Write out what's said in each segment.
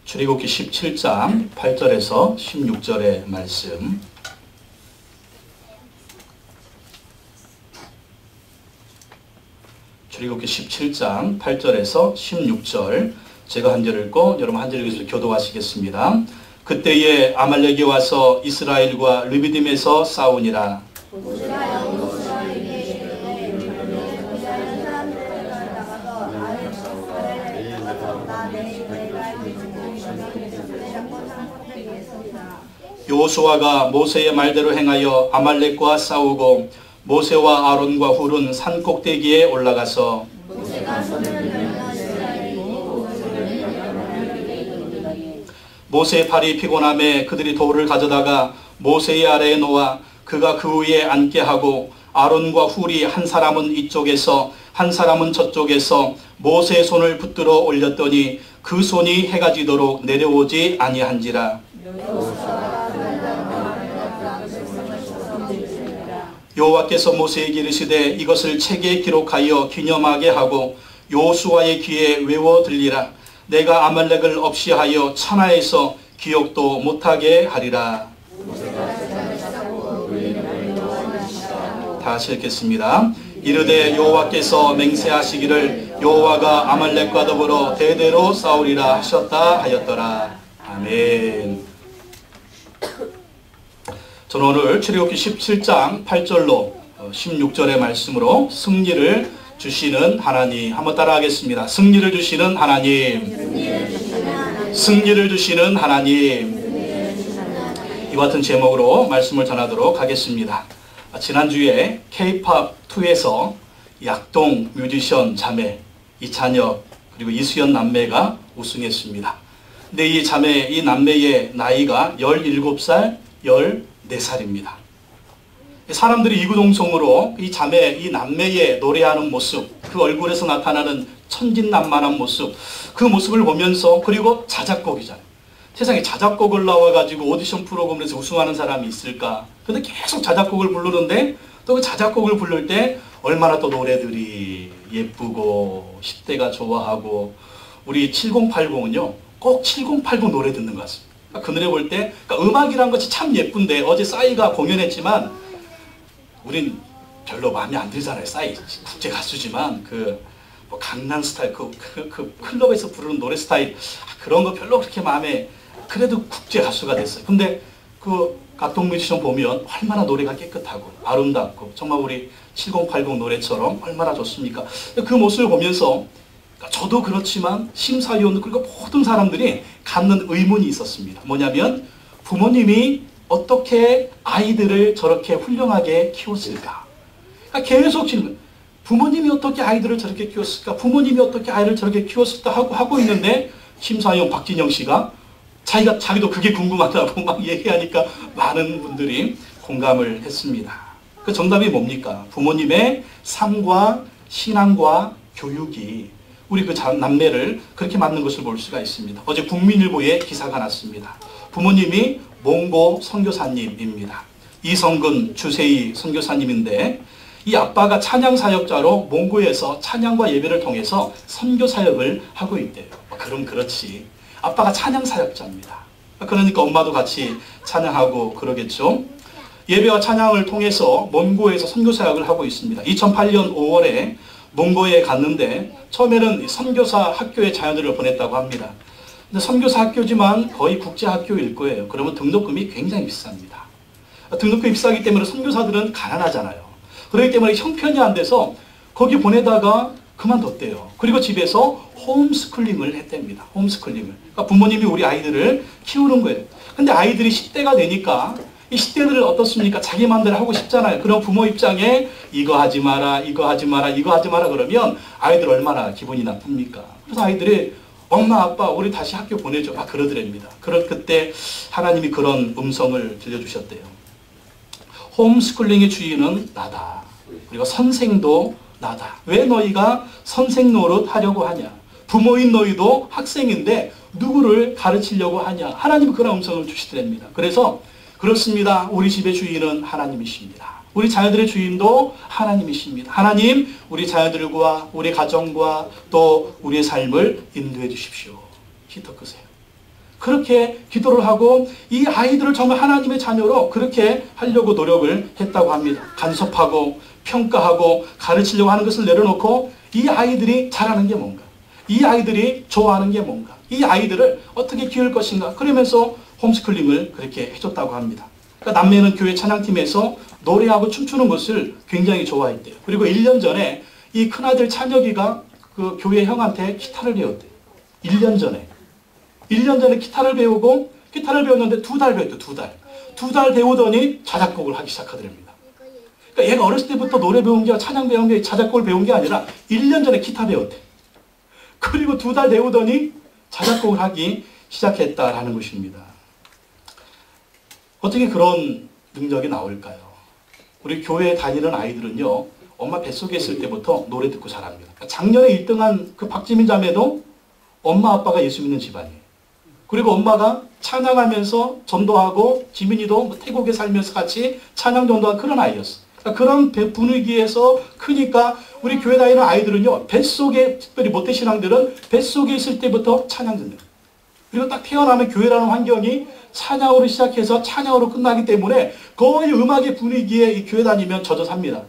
출애굽기 17장 8절에서 16절의 말씀. 출애굽기 17장 8절에서 16절, 제가 한 절 읽고 여러분 한 절 읽어서 교도하시겠습니다. 그때에 아말렉이 와서 이스라엘과 르비딤에서 싸우니라. 여호수아가 모세의 말대로 행하여 아말렉과 싸우고 모세와 아론과 훌은 산 꼭대기에 올라가서 모세의 팔이 피곤함에 그들이 돌을 가져다가 모세의 아래에 놓아 그가 그 위에 앉게 하고 아론과 훌이 한 사람은 이쪽에서 한 사람은 저쪽에서 모세의 손을 붙들어 올렸더니 그 손이 해가 지도록 내려오지 아니한지라. 여호와께서 모세에게 이르시되 이것을 책에 기록하여 기념하게 하고 여호수아의 귀에 외워 들리라. 내가 아말렉을 없이 하여 천하에서 기억도 못하게 하리라. 다시 읽겠습니다. 이르되 여호와께서 맹세하시기를 여호와가 아말렉과 더불어 대대로 싸우리라 하셨다 하였더라. 아멘. 저는 오늘 출애굽기 17장 8절로 16절의 말씀으로 승리를 주시는 하나님, 한번 따라하겠습니다. 승리를 주시는 하나님, 승리를 주시는 하나님. 이와 같은 제목으로 말씀을 전하도록 하겠습니다. 지난주에 K-POP2에서 약동 뮤지션 자매 이찬혁 그리고 이수연 남매가 우승했습니다. 근데 이 자매, 이 남매의 나이가 17살, 14살입니다. 사람들이 이구동성으로 이 자매, 이 남매의 노래하는 모습, 그 얼굴에서 나타나는 천진난만한 모습, 그 모습을 보면서, 그리고 자작곡이잖아요. 세상에 자작곡을 나와가지고 오디션 프로그램에서 우승하는 사람이 있을까? 근데 계속 자작곡을 부르는데 또 그 자작곡을 부를 때 얼마나 또 노래들이 예쁘고 10대가 좋아하고, 우리 7080은요 꼭 7080 노래 듣는 것 같습니다. 그 노래 볼 때 그러니까 음악이란 것이 참 예쁜데, 어제 싸이가 공연했지만 우린 별로 마음에 안 들잖아요. 싸이 국제 가수지만 뭐 강남스타일 그 클럽에서 부르는 노래 스타일 그런 거 별로 그렇게 마음에, 그래도 국제 가수가 됐어요. 근데 그 각동 뮤지션 보면 얼마나 노래가 깨끗하고 아름답고 정말 우리 7080 노래처럼 얼마나 좋습니까? 그 모습을 보면서 저도 그렇지만 심사위원 그리고 모든 사람들이 갖는 의문이 있었습니다. 뭐냐면 부모님이 어떻게 아이들을 저렇게 훌륭하게 키웠을까? 그러니까 계속 질문. 부모님이 어떻게 아이들을 저렇게 키웠을까? 부모님이 어떻게 아이를 저렇게 키웠을까? 하고 있는데 심사위원 박진영 씨가 자기도 그게 궁금하다고 막 얘기하니까 많은 분들이 공감을 했습니다. 그 정답이 뭡니까? 부모님의 삶과 신앙과 교육이 우리 그 남매를 그렇게 만든 것을 볼 수가 있습니다. 어제 국민일보에 기사가 났습니다. 부모님이 몽고 선교사님입니다. 이성근, 주세희 선교사님인데 이 아빠가 찬양사역자로 몽고에서 찬양과 예배를 통해서 선교사역을 하고 있대요. 그럼 그렇지. 아빠가 찬양사역자입니다. 그러니까 엄마도 같이 찬양하고 그러겠죠. 예배와 찬양을 통해서 몽고에서 선교사역을 하고 있습니다. 2008년 5월에 몽고에 갔는데 처음에는 선교사 학교에 자녀들을 보냈다고 합니다. 근데 선교사 학교지만 거의 국제학교일 거예요. 그러면 등록금이 굉장히 비쌉니다. 등록금이 비싸기 때문에 선교사들은 가난하잖아요. 그렇기 때문에 형편이 안 돼서 거기 보내다가 그만뒀대요. 그리고 집에서 홈스쿨링을 했답니다. 홈스쿨링을. 그러니까 부모님이 우리 아이들을 키우는 거예요. 근데 아이들이 10대가 되니까 이 10대들은 어떻습니까? 자기 마음대로 하고 싶잖아요. 그럼 부모 입장에 이거 하지 마라, 이거 하지 마라, 이거 하지 마라 그러면 아이들 얼마나 기분이 나쁩니까? 그래서 아이들이 엄마, 아빠, 우리 다시 학교 보내줘. 그러더랍니다. 그때 하나님이 그런 음성을 들려주셨대요. 홈스쿨링의 주인은 나다. 그리고 선생도 나다. 왜 너희가 선생 노릇 하려고 하냐? 부모인 너희도 학생인데 누구를 가르치려고 하냐? 하나님이 그런 음성을 주시더랍니다. 그래서 그렇습니다. 우리 집의 주인은 하나님이십니다. 우리 자녀들의 주인도 하나님이십니다. 하나님, 우리 자녀들과 우리 가정과 또 우리의 삶을 인도해 주십시오. 히터 끄세요. 그렇게 기도를 하고 이 아이들을 정말 하나님의 자녀로 그렇게 하려고 노력을 했다고 합니다. 간섭하고 평가하고 가르치려고 하는 것을 내려놓고 이 아이들이 잘하는 게 뭔가, 이 아이들이 좋아하는 게 뭔가, 이 아이들을 어떻게 키울 것인가, 그러면서 홈스쿨링을 그렇게 해줬다고 합니다. 그러니까 남매는 교회 찬양팀에서 노래하고 춤추는 것을 굉장히 좋아했대요. 그리고 1년 전에 이 큰아들 찬혁이가 그 교회 형한테 기타를 배웠대요. 1년 전에. 1년 전에 기타를 배우고, 기타를 배웠는데 2달 배웠대요. 2달. 2달 배우더니 자작곡을 하기 시작하더랍니다. 그러니까 얘가 어렸을 때부터 노래 배운 게, 찬양 배운 게, 자작곡을 배운 게 아니라 1년 전에 기타 배웠대. 그리고 2달 배우더니 자작곡을 하기 시작했다라는 것입니다. 어떻게 그런 능력이 나올까요? 우리 교회에 다니는 아이들은요, 엄마 뱃속에 있을 때부터 노래 듣고 자랍니다. 작년에 1등한 그 박지민 자매도 엄마 아빠가 예수 믿는 집안이에요. 그리고 엄마가 찬양하면서 전도하고 지민이도 태국에 살면서 같이 찬양 전도한 그런 아이였어. 그러니까 그런 분위기에서 크니까 우리 교회 다니는 아이들은요, 뱃속에, 특별히 모태신앙들은 뱃속에 있을 때부터 찬양 듣는 거예요. 그리고 딱 태어나면 교회라는 환경이 찬양으로 시작해서 찬양으로 끝나기 때문에 거의 음악의 분위기에 이 교회 다니면 젖어 삽니다.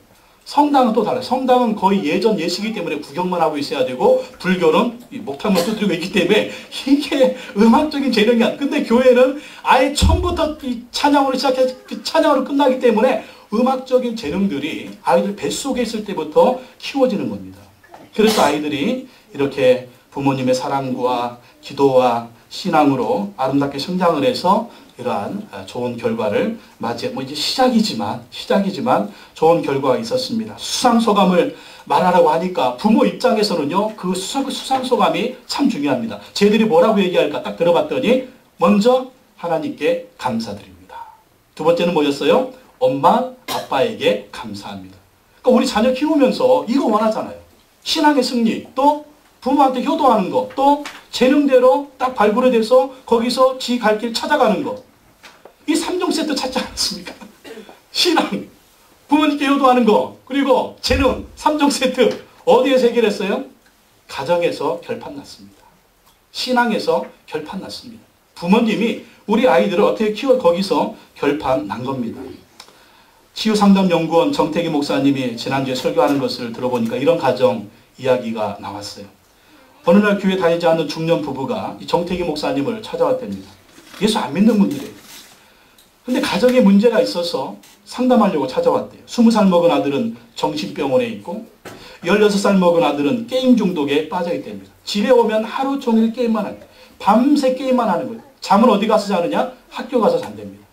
성당은 또 달라요. 성당은 거의 예전 예시기 때문에 구경만 하고 있어야 되고, 불교는 목탁만 두드리고 있기 때문에 이게 음악적인 재능이 아니야. 근데 교회는 아예 처음부터 찬양으로 시작해서 찬양으로 끝나기 때문에 음악적인 재능들이 아이들 뱃속에 있을 때부터 키워지는 겁니다. 그래서 아이들이 이렇게 부모님의 사랑과 기도와 신앙으로 아름답게 성장을 해서 이러한 좋은 결과를 이제 시작이지만 좋은 결과가 있었습니다. 수상소감을 말하라고 하니까 부모 입장에서는요, 그 수상소감이 참 중요합니다. 쟤들이 뭐라고 얘기할까 딱 들어봤더니 먼저 하나님께 감사드립니다. 두 번째는 뭐였어요? 엄마, 아빠에게 감사합니다. 그러니까 우리 자녀 키우면서 이거 원하잖아요. 신앙의 승리, 또 부모한테 효도하는 거, 또 재능대로 딱 발굴에 돼서 거기서 지 갈 길 찾아가는 거. 이 3종 세트 찾지 않았습니까? 신앙, 부모님께 효도하는 거, 그리고 재능, 3종 세트. 어디에서 해결했어요? 가정에서 결판 났습니다. 신앙에서 결판 났습니다. 부모님이 우리 아이들을 어떻게 키워, 거기서 결판 난 겁니다. 치유상담연구원 정태기 목사님이 지난주에 설교하는 것을 들어보니까 이런 가정 이야기가 나왔어요. 어느 날 교회 다니지 않는 중년 부부가 이 정태기 목사님을 찾아왔답니다. 예수 안 믿는 분들이에요. 근데 가정에 문제가 있어서 상담하려고 찾아왔대요. 20살 먹은 아들은 정신병원에 있고 16살 먹은 아들은 게임 중독에 빠져 있답니다. 집에 오면 하루 종일 게임만 하는 거예요. 밤새 게임만 하는 거예요. 잠은 어디 가서 자느냐? 학교 가서 잔답니다.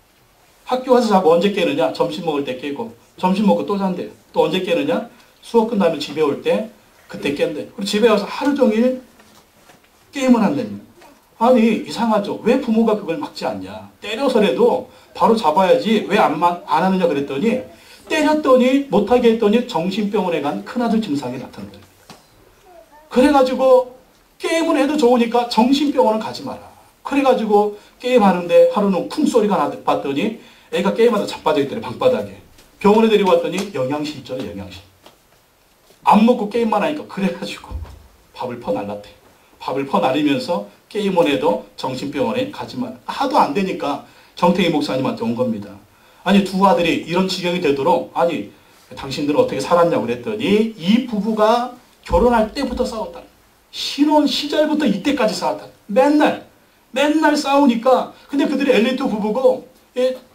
학교 가서 자고 언제 깨느냐? 점심 먹을 때 깨고, 점심 먹고 또 잔대요. 또 언제 깨느냐? 수업 끝나면 집에 올 때 그때 깬대. 그리고 집에 와서 하루 종일 게임을 한답니다. 아니 이상하죠. 왜 부모가 그걸 막지 않냐. 때려서라도 바로 잡아야지 왜 안 하느냐 그랬더니, 때렸더니 못하게 했더니 정신병원에 간 큰아들 증상이 나타난 겁니다. 그래가지고 게임을 해도 좋으니까 정신병원은 가지 마라. 그래가지고 게임하는데 하루는 쿵 소리가 봤더니 애가 게임하다 자빠져 있더래. 방바닥에. 병원에 데리고 왔더니 영양실조래. 영양실. 안 먹고 게임만 하니까 그래가지고 밥을 퍼날랐대. 밥을 퍼날리면서 게임을 해도 정신병원에 가지 마라. 하도 안 되니까 정태기 목사님한테 온 겁니다. 아니 두 아들이 이런 지경이 되도록, 아니 당신들은 어떻게 살았냐고 그랬더니 이 부부가 결혼할 때부터 싸웠다. 신혼 시절부터 이때까지 싸웠다. 맨날 싸우니까. 근데 그들이 엘리트 부부고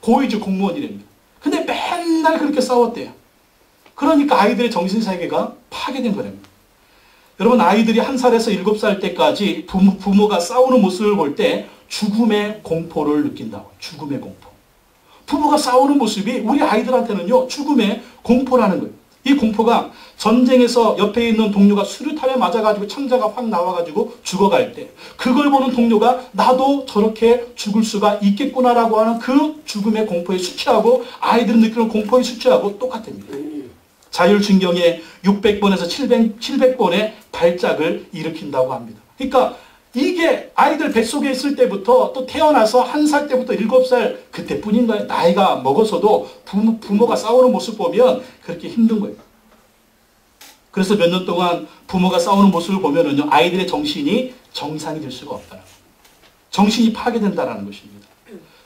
고위직 공무원이랍니다. 근데 맨날 그렇게 싸웠대요. 그러니까 아이들의 정신세계가 파괴된 거랍니다. 여러분, 아이들이 1살에서 7살 때까지 부모가 싸우는 모습을 볼 때 죽음의 공포를 느낀다고. 죽음의 공포. 부부가 싸우는 모습이 우리 아이들한테는요, 죽음의 공포라는 거예요. 이 공포가 전쟁에서 옆에 있는 동료가 수류탄에 맞아가지고 창자가 확 나와가지고 죽어갈 때, 그걸 보는 동료가 나도 저렇게 죽을 수가 있겠구나라고 하는 그 죽음의 공포에 수치하고, 아이들은 느끼는 공포에 수치하고 똑같답니다. 자율신경의 600번에서 700번의 발작을 일으킨다고 합니다. 그러니까 이게 아이들 뱃속에 있을 때부터, 또 태어나서 1살 때부터 7살 그때뿐인 거예요. 나이가 먹어서도 부모가 싸우는 모습 보면 그렇게 힘든 거예요. 그래서 몇 년 동안 부모가 싸우는 모습을 보면은요, 아이들의 정신이 정상이 될 수가 없다. 정신이 파괴된다는 것입니다.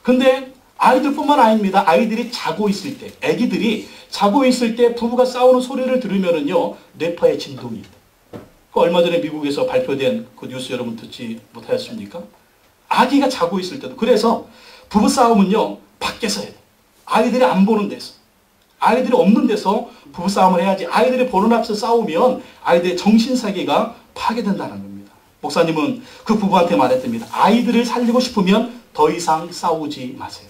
근데 아이들뿐만 아닙니다. 아이들이 자고 있을 때, 아기들이 자고 있을 때 부부가 싸우는 소리를 들으면은요, 뇌파에 진동이 있다. 그 얼마 전에 미국에서 발표된 그 뉴스 여러분 듣지 못하였습니까? 아기가 자고 있을 때도. 그래서 부부 싸움은요, 밖에서 해야 돼. 아이들이 안 보는 데서. 아이들이 없는 데서 부부 싸움을 해야지. 아이들이 보는 앞에서 싸우면 아이들의 정신세계가 파괴된다는 겁니다. 목사님은 그 부부한테 말했답니다. 아이들을 살리고 싶으면 더 이상 싸우지 마세요.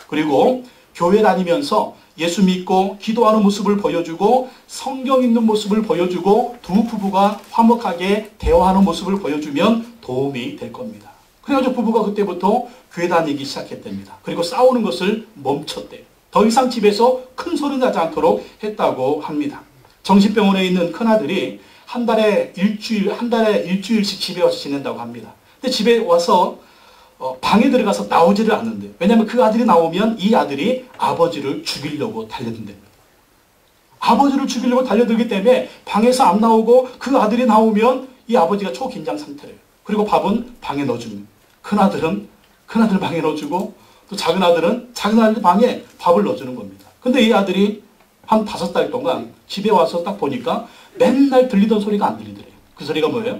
그리고 교회 다니면서 예수 믿고 기도하는 모습을 보여주고 성경 읽는 모습을 보여주고 두 부부가 화목하게 대화하는 모습을 보여주면 도움이 될 겁니다. 그래가지고 부부가 그때부터 교회 다니기 시작했답니다. 그리고 싸우는 것을 멈췄대요. 더 이상 집에서 큰 소리 나지 않도록 했다고 합니다. 정신병원에 있는 큰아들이 한 달에 일주일씩 집에 와서 지낸다고 합니다. 근데 집에 와서 방에 들어가서 나오지를 않는데, 왜냐하면 그 아들이 나오면 이 아들이 아버지를 죽이려고 달려든답니다. 아버지를 죽이려고 달려들기 때문에 방에서 안 나오고 그 아들이 나오면 이 아버지가 초긴장 상태래요. 그리고 밥은 방에 넣어주는. 큰아들은 큰아들 방에 넣어주고 또 작은 아들은 작은 아들 방에 밥을 넣어주는 겁니다. 근데 이 아들이 한 5달 동안 집에 와서 딱 보니까 맨날 들리던 소리가 안 들리더래요. 그 소리가 뭐예요?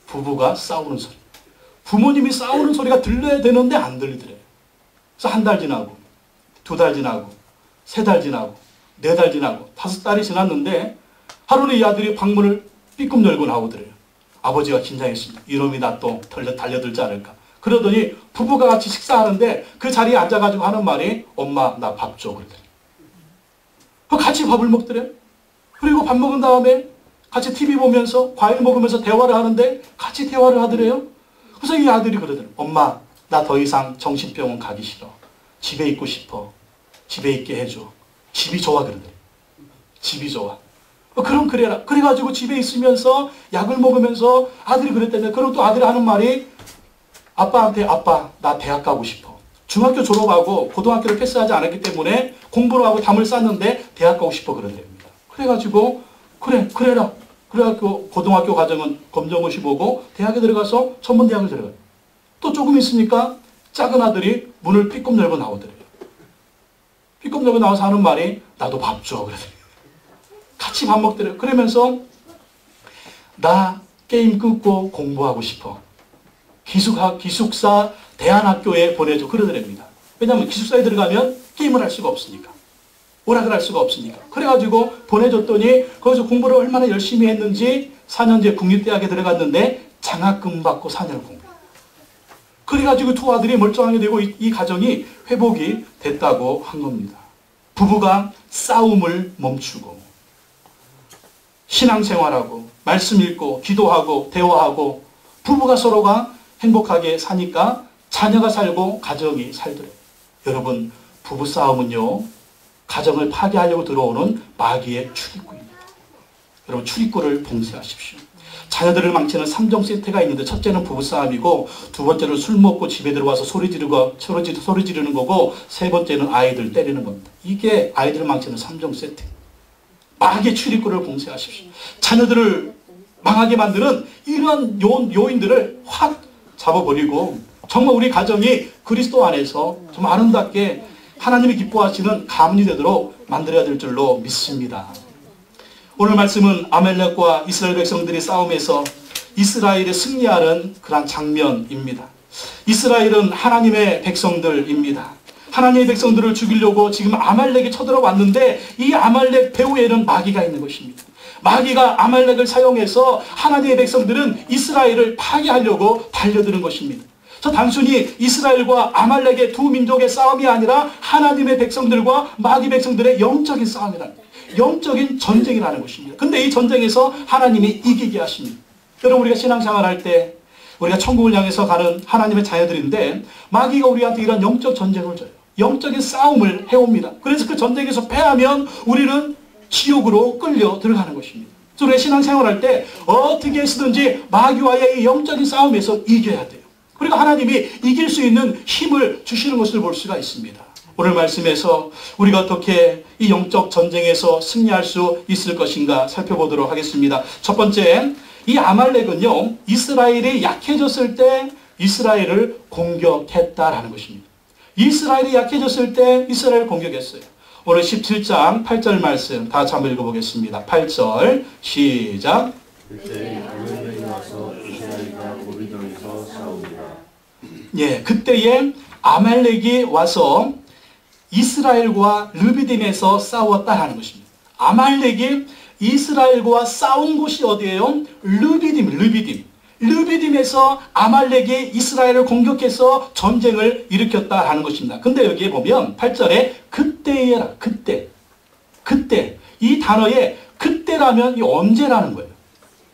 부부가 싸우는 소리. 부모님이 싸우는 소리가 들려야 되는데 안 들리더래요. 그래서 한 달 지나고 2달 지나고 3달 지나고 4달 지나고 5달이 지났는데 하루는 이 아들이 방문을 삐끔 열고 나오더래요. 아버지가 긴장했습니다. 이놈이 나 또 달려들지 않을까. 그러더니 부부가 같이 식사하는데 그 자리에 앉아가지고 하는 말이 엄마 나 밥 줘 그러더래요. 같이 밥을 먹더래요. 그리고 밥 먹은 다음에 같이 TV 보면서 과일 먹으면서 대화를 하는데 같이 대화를 하더래요. 그래서 이 아들이 그러더래요. 엄마 나 더 이상 정신병원 가기 싫어. 집에 있고 싶어. 집에 있게 해줘. 집이 좋아 그러더래요. 집이 좋아. 그럼 그래라. 그래가지고 집에 있으면서 약을 먹으면서 아들이 그랬다며. 그럼 또 아들이 하는 말이 아빠한테 아빠 나 대학 가고 싶어. 중학교 졸업하고 고등학교를 패스하지 않았기 때문에 공부를 하고 담을 쌌는데 대학 가고 싶어 그러더랍니다. 그래가지고 그래라. 그래갖고 고등학교 과정은 검정고시 보고 대학에 들어가서 전문대학을 들어가요. 또 조금 있으니까 작은 아들이 문을 삐끔 열고 나오더래요. 삐끔 열고 나와서 하는 말이 나도 밥 줘 그러더래요. 같이 밥 먹더래요. 그러면서 나 게임 끊고 공부하고 싶어. 기숙사 대안학교에 보내줘 그러더랍니다. 왜냐하면 기숙사에 들어가면 게임을 할 수가 없으니까. 오락을 할 수가 없으니까. 그래가지고 보내줬더니 거기서 공부를 얼마나 열심히 했는지 4년제 국립대학에 들어갔는데 장학금 받고 4년을 공부. 그래가지고 두 아들이 멀쩡하게 되고 이 가정이 회복이 됐다고 한 겁니다. 부부가 싸움을 멈추고 신앙생활하고 말씀 읽고 기도하고 대화하고 부부가 서로가 행복하게 사니까 자녀가 살고 가정이 살더래요. 여러분 부부싸움은요 가정을 파괴하려고 들어오는 마귀의 출입구입니다. 여러분 출입구를 봉쇄하십시오. 자녀들을 망치는 3종 세트가 있는데 첫째는 부부싸움이고 두 번째는 술 먹고 집에 들어와서 소리 지르는 거고 세 번째는 아이들 때리는 겁니다. 이게 아이들을 망치는 3종 세트. 마귀의 출입구를 봉쇄하십시오. 자녀들을 망하게 만드는 이런 요인들을 확 잡아버리고 정말 우리 가정이 그리스도 안에서 정말 아름답게 하나님이 기뻐하시는 가문이 되도록 만들어야 될 줄로 믿습니다. 오늘 말씀은 아말렉과 이스라엘 백성들이 싸움에서 이스라엘의 승리하는 그런 장면입니다. 이스라엘은 하나님의 백성들입니다. 하나님의 백성들을 죽이려고 지금 아말렉이 쳐들어왔는데 이 아말렉 배후에는 마귀가 있는 것입니다. 마귀가 아말렉을 사용해서 하나님의 백성들은 이스라엘을 파괴하려고 달려드는 것입니다. 저 단순히 이스라엘과 아말렉의 두 민족의 싸움이 아니라 하나님의 백성들과 마귀 백성들의 영적인 싸움이라는 거예요. 영적인 전쟁이라는 것입니다. 근데 이 전쟁에서 하나님이 이기게 하십니다. 여러분 우리가 신앙생활 할 때 우리가 천국을 향해서 가는 하나님의 자녀들인데 마귀가 우리한테 이런 영적 전쟁을 줘요. 영적인 싸움을 해옵니다. 그래서 그 전쟁에서 패하면 우리는 지옥으로 끌려 들어가는 것입니다. 그래서 우리가 신앙생활 할 때 어떻게 해서든지 마귀와의 이 영적인 싸움에서 이겨야 돼요. 그리고 하나님이 이길 수 있는 힘을 주시는 것을 볼 수가 있습니다. 오늘 말씀에서 우리가 어떻게 이 영적 전쟁에서 승리할 수 있을 것인가 살펴보도록 하겠습니다. 첫 번째, 이 아말렉은요 이스라엘이 약해졌을 때 이스라엘을 공격했다라는 것입니다. 이스라엘이 약해졌을 때 이스라엘을 공격했어요. 오늘 17장 8절 말씀 다 같이 한번 읽어보겠습니다. 8절 시작. 그때 아말렉이 와서 이스라엘과 고리도에서 싸웁니다. 예, 그때에 아말렉이 와서 이스라엘과 르비딤에서 싸웠다라는 것입니다. 아말렉이 이스라엘과 싸운 곳이 어디예요? 르비딤에서 아말렉이 이스라엘을 공격해서 전쟁을 일으켰다라는 것입니다. 근데 여기에 보면 8절에 그때에라, 그때 이 단어에 그때라면 이 언제라는 거예요.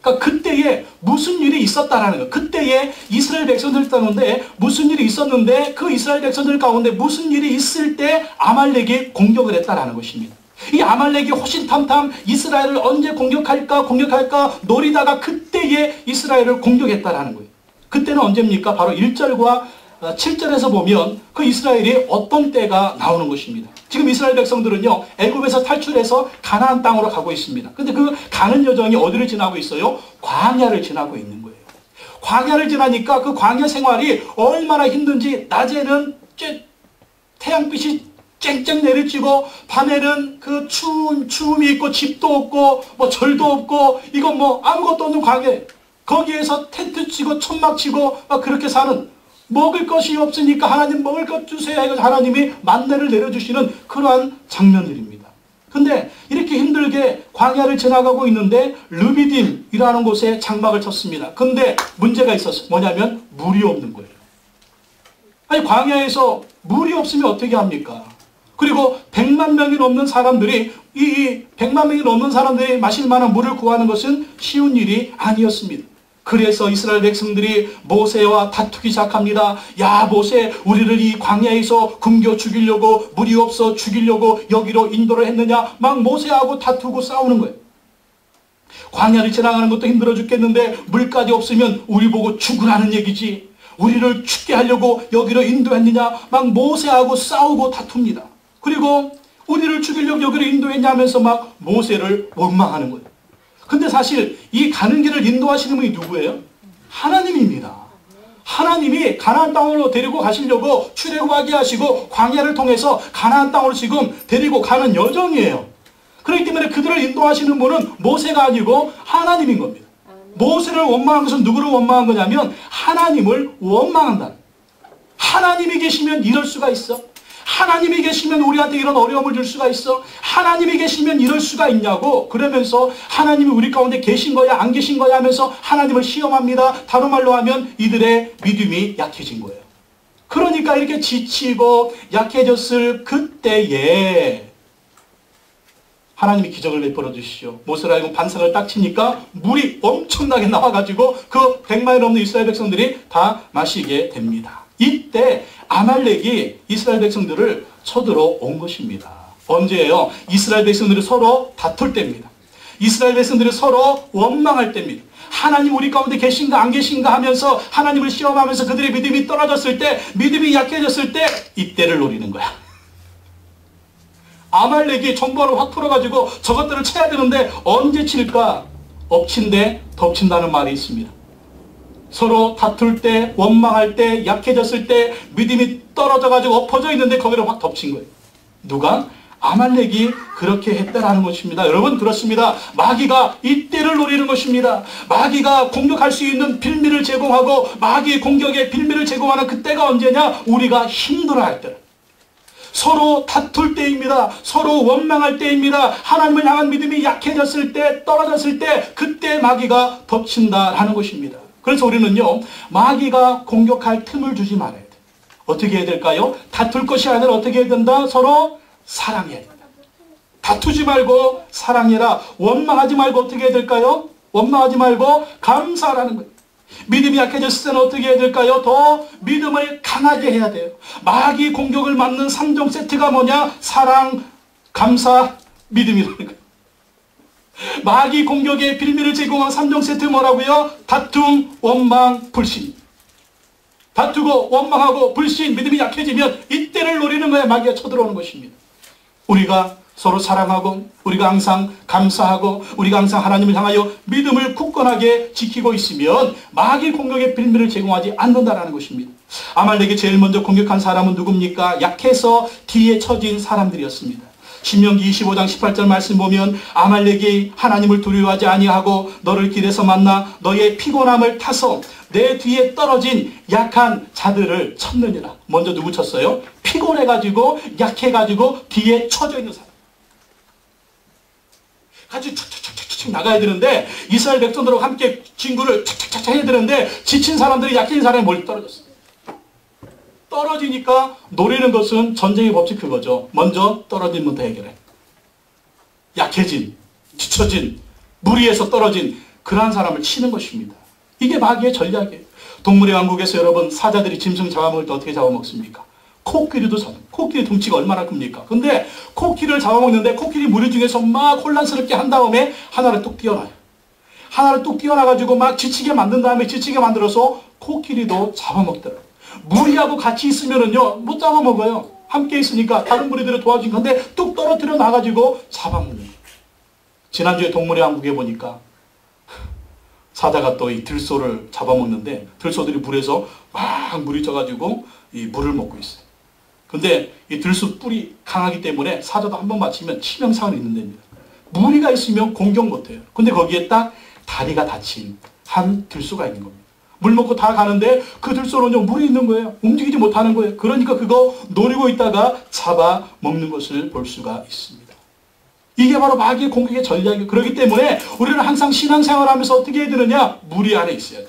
그러니까 그때에 무슨 일이 있었다라는 거예요. 그때에 이스라엘 백성들 가운데 무슨 일이 있었는데 그 이스라엘 백성들 가운데 무슨 일이 있을 때 아말렉이 공격을 했다라는 것입니다. 이 아말렉이 호신탐탐 이스라엘을 언제 공격할까 노리다가 그때에 이스라엘을 공격했다라는 거예요. 그때는 언제입니까? 바로 1절과 7절에서 보면 그 이스라엘이 어떤 때가 나오는 것입니다. 지금 이스라엘 백성들은요, 애굽에서 탈출해서 가나안 땅으로 가고 있습니다. 근데 그 가는 여정이 어디를 지나고 있어요? 광야를 지나고 있는 거예요. 광야를 지나니까 그 광야 생활이 얼마나 힘든지 낮에는 태양빛이 쨍쨍 내리쬐고 밤에는 그 추움이 있고 집도 없고 뭐 절도 없고 이건 뭐 아무것도 없는 광야, 거기에서 텐트 치고 천막 치고 막 그렇게 사는, 먹을 것이 없으니까 하나님 먹을 것 주세요 해서 하나님이 만나를 내려주시는 그러한 장면들입니다. 근데 이렇게 힘들게 광야를 지나가고 있는데 르비딤이라는 곳에 장막을 쳤습니다. 근데 문제가 있었어요. 뭐냐면 물이 없는 거예요. 아니 광야에서 물이 없으면 어떻게 합니까? 그리고 100만 명이 넘는 사람들이 이 100만 명이 넘는 사람들이 마실 만한 물을 구하는 것은 쉬운 일이 아니었습니다. 그래서 이스라엘 백성들이 모세와 다투기 시작합니다. 야 모세, 우리를 이 광야에서 굶겨 죽이려고, 물이 없어 죽이려고 여기로 인도를 했느냐, 막 모세하고 다투고 싸우는 거예요. 광야를 지나가는 것도 힘들어 죽겠는데 물까지 없으면 우리 보고 죽으라는 얘기지, 우리를 죽게 하려고 여기로 인도했느냐, 막 모세하고 싸우고 다툽니다. 그리고 우리를 죽이려고 여기로 인도했냐면서 막 모세를 원망하는 거예요. 근데 사실 이 가는 길을 인도하시는 분이 누구예요? 하나님입니다. 하나님이 가나안 땅으로 데리고 가시려고 출애굽하게 하시고 광야를 통해서 가나안 땅으로 지금 데리고 가는 여정이에요. 그렇기 때문에 그들을 인도하시는 분은 모세가 아니고 하나님인 겁니다. 모세를 원망한 것은 누구를 원망한 거냐면 하나님을 원망한다. 하나님이 계시면 이럴 수가 있어? 하나님이 계시면 우리한테 이런 어려움을 줄 수가 있어? 하나님이 계시면 이럴 수가 있냐고, 그러면서 하나님이 우리 가운데 계신 거야 안 계신 거야 하면서 하나님을 시험합니다. 다른 말로 하면 이들의 믿음이 약해진 거예요. 그러니까 이렇게 지치고 약해졌을 그때에 하나님이 기적을 베풀어 주시죠. 모세를 하여금 반석을 딱 치니까 물이 엄청나게 나와가지고 그 100만이 넘는 이스라엘 백성들이 다 마시게 됩니다. 이때 아말렉이 이스라엘 백성들을 쳐들어 온 것입니다. 언제예요? 이스라엘 백성들이 서로 다툴 때입니다. 이스라엘 백성들이 서로 원망할 때입니다. 하나님 우리 가운데 계신가 안 계신가 하면서 하나님을 시험하면서 그들의 믿음이 떨어졌을 때, 믿음이 약해졌을 때 이때를 노리는 거야. 아말렉이 정보를 확 풀어가지고 저것들을 쳐야 되는데 언제 칠까? 엎친데 덮친다는 말이 있습니다. 서로 다툴 때, 원망할 때, 약해졌을 때, 믿음이 떨어져가지고 엎어져 있는데 거기를 확 덮친 거예요. 누가? 아말렉이 그렇게 했다라는 것입니다. 여러분 그렇습니다. 마귀가 이때를 노리는 것입니다. 마귀가 공격할 수 있는 빌미를 제공하고 마귀 공격의 빌미를 제공하는 그때가 언제냐? 우리가 힘들어할 때, 서로 다툴 때입니다. 서로 원망할 때입니다. 하나님을 향한 믿음이 약해졌을 때, 떨어졌을 때, 그때 마귀가 덮친다라는 것입니다. 그래서 우리는요, 마귀가 공격할 틈을 주지 말아야 돼. 어떻게 해야 될까요? 다툴 것이 아니라 어떻게 해야 된다? 서로 사랑해야 된다. 다투지 말고 사랑해라. 원망하지 말고 어떻게 해야 될까요? 원망하지 말고 감사하라는 거예요. 믿음이 약해졌을 때는 어떻게 해야 될까요? 더 믿음을 강하게 해야 돼요. 마귀 공격을 막는 3종 세트가 뭐냐? 사랑, 감사, 믿음이라는 거예요. 마귀 공격의 빌미를 제공한 3종 세트 뭐라고요? 다툼, 원망, 불신. 다투고 원망하고 불신, 믿음이 약해지면 이때를 노리는 거야. 마귀가 쳐들어오는 것입니다. 우리가 서로 사랑하고 우리가 항상 감사하고 우리가 항상 하나님을 향하여 믿음을 굳건하게 지키고 있으면 마귀 공격의 빌미를 제공하지 않는다라는 것입니다. 아말렉이 제일 먼저 공격한 사람은 누굽니까? 약해서 뒤에 처진 사람들이었습니다. 신명기 25장 18절 말씀 보면 아말렉이 하나님을 두려워하지 아니하고 너를 길에서 만나 너의 피곤함을 타서 내 뒤에 떨어진 약한 자들을 쳤느니라. 먼저 누구 쳤어요? 피곤해가지고 약해가지고 뒤에 처져 있는 사람. 가지고 척척척척 나가야 되는데 이스라엘 백성들하고 함께 진구를 척척척 해야 되는데 지친 사람들이 약해진 사람이 멀리 떨어졌어요. 떨어지니까 노리는 것은 전쟁의 법칙 그거죠. 먼저 떨어진 분부터 해결해. 약해진, 지쳐진, 무리에서 떨어진 그러한 사람을 치는 것입니다. 이게 마귀의 전략이에요. 동물의 왕국에서 여러분 사자들이 짐승 잡아먹을 때 어떻게 잡아먹습니까? 코끼리도 코끼리 덩치가 얼마나 큽니까? 근데 코끼리를 잡아먹는데 코끼리 무리 중에서 막 혼란스럽게 한 다음에 하나를 뚝 띄워놔요. 하나를 뚝 띄워놔가지고 막 지치게 만든 다음에 지치게 만들어서 코끼리도 잡아먹더라고요. 무리하고 같이 있으면은요 못 잡아먹어요. 함께 있으니까 다른 무리들을 도와준 건데 뚝 떨어뜨려 놔가지고 잡아먹는 거예요. 지난주에 동물의 왕국에 보니까 사자가 또 이 들소를 잡아먹는데 들소들이 물에서 막 물이 져가지고 이 물을 먹고 있어요. 근데 이 들소 뿔이 강하기 때문에 사자도 한번 맞히면 치명상을 입는 됩니다. 무리가 있으면 공격 못해요. 근데 거기에 딱 다리가 다친 한 들소가 있는 겁니다. 물 먹고 다 가는데 그 들소는요 물이 있는 거예요. 움직이지 못하는 거예요. 그러니까 그거 노리고 있다가 잡아 먹는 것을 볼 수가 있습니다. 이게 바로 마귀의 공격의 전략이에요. 그렇기 때문에 우리는 항상 신앙생활하면서 어떻게 해야 되느냐? 무리 안에 있어야 돼요.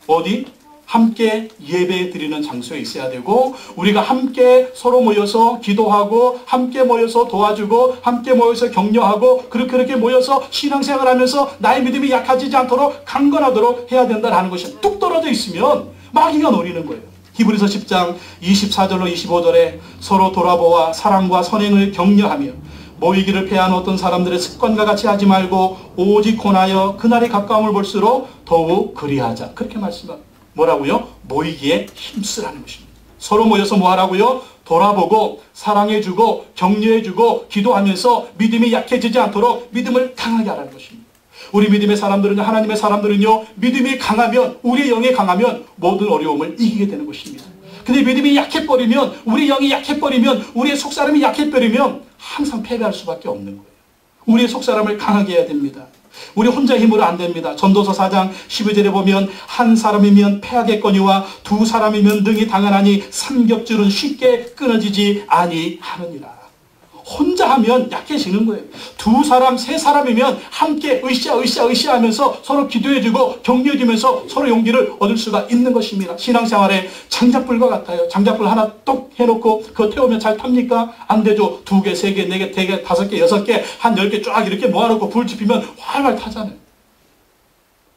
어디? 함께 예배 드리는 장소에 있어야 되고 우리가 함께 서로 모여서 기도하고 함께 모여서 도와주고 함께 모여서 격려하고 그렇게 모여서 신앙생활하면서 나의 믿음이 약해지지 않도록 강건하도록 해야 된다는 것이 뚝 떨어져 있으면 마귀가 노리는 거예요. 히브리서 10장 24절로 25절에 서로 돌아보아 사랑과 선행을 격려하며 모이기를 패한 어떤 사람들의 습관과 같이 하지 말고 오직 권하여 그날이 가까움을 볼수록 더욱 그리하자. 그렇게 말씀합니다. 뭐라고요? 모이기에 힘쓰라는 것입니다. 서로 모여서 뭐 하라고요? 돌아보고 사랑해주고 격려해주고 기도하면서 믿음이 약해지지 않도록 믿음을 강하게 하라는 것입니다. 우리 믿음의 사람들은요, 하나님의 사람들은요, 믿음이 강하면, 우리의 영이 강하면 모든 어려움을 이기게 되는 것입니다. 근데 믿음이 약해버리면, 우리 영이 약해버리면, 우리의 속사람이 약해버리면 항상 패배할 수밖에 없는 거예요. 우리의 속사람을 강하게 해야 됩니다. 우리 혼자 힘으로 안 됩니다. 전도서 4장 12절에 보면 한 사람이면 패하겠거니와 두 사람이면 능히 당하나니 삼겹줄은 쉽게 끊어지지 아니하느니라. 혼자 하면 약해지는 거예요. 두 사람, 세 사람이면 함께 으쌰으쌰으쌰하면서 서로 기도해주고 격려해주면서 서로 용기를 얻을 수가 있는 것입니다. 신앙생활에 장작불과 같아요. 장작불 하나 똑 해놓고 그거 태우면 잘 탑니까? 안 되죠. 2개, 3개, 4개, 4개, 5개, 6개, 한 10개 쫙 이렇게 모아놓고 불 지피면 활활 타잖아요.